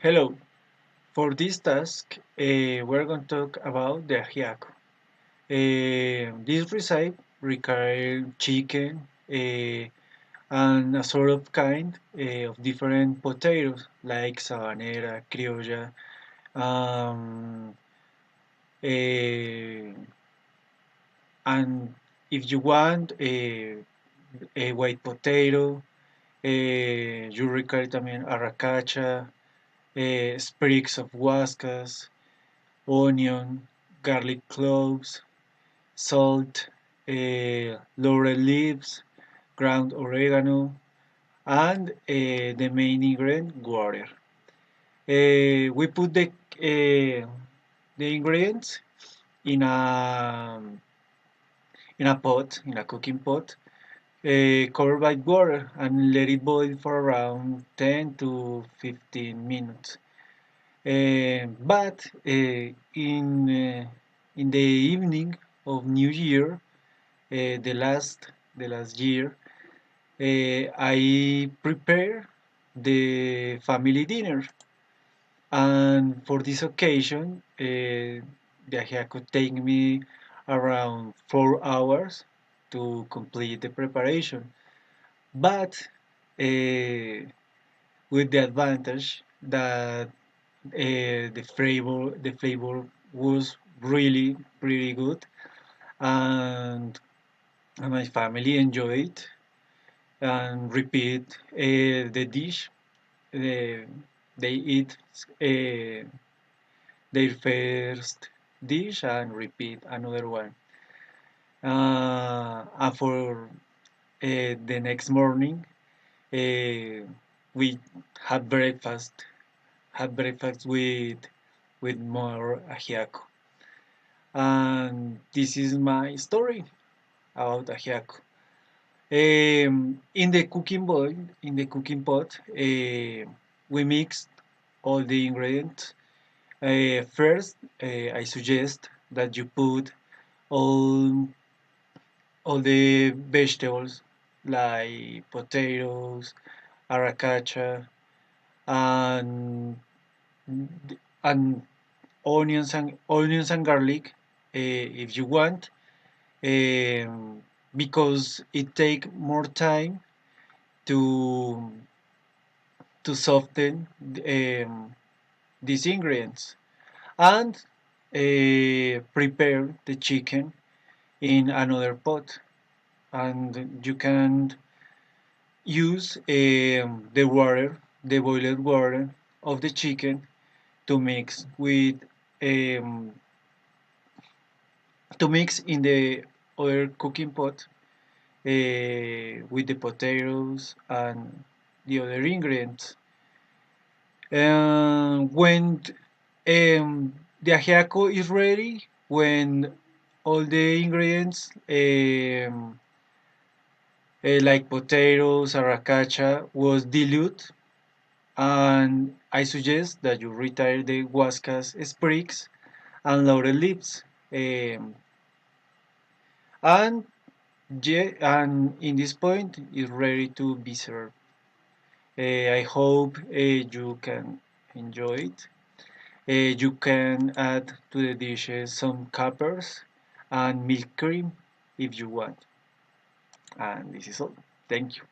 Hello. For this task, we're going to talk about the ajiaco. This recipe requires chicken and a sort of kind of different potatoes like sabanera, criolla, um, eh, and if you want a white potato, you require también arracacha, sprigs of huascas, onion, garlic cloves, salt, laurel leaves, ground oregano, and the main ingredient, water. We put the ingredients in a pot, in a cooking pot, covered by water, and let it boil for around 10 to 15 minutes. But in the evening of New Year, the last year, I prepare the family dinner, and for this occasion, the ajiaco could take me around 4 hours to complete the preparation. But with the advantage that the flavor was really pretty good, and my family enjoyed and repeat the dish. Uh, they eat uh, their first dish and repeat another one. And for the next morning, uh, we had breakfast. Had breakfast with more ajiaco. And this is my story about ajiaco. In the cooking bowl, in the cooking pot, we mixed all the ingredients. First, I suggest that you put all all the vegetables like potatoes, arracacha, and and onions and garlic, if you want, um, because it take more time to soften these ingredients, and prepare the chicken in another pot, and you can use the boiled water of the chicken to mix with um, to mix in the other cooking pot with the potatoes and the other ingredients. When the ajiaco is ready, when all the ingredients like potatoes, arracacha was dilute, and I suggest that you retire the huascas sprigs and laurel leaves. Um, and yeah, and in this point, it's ready to be served. I hope you can enjoy it. You can add to the dishes some capers and milk cream if you want. And this is all. Thank you.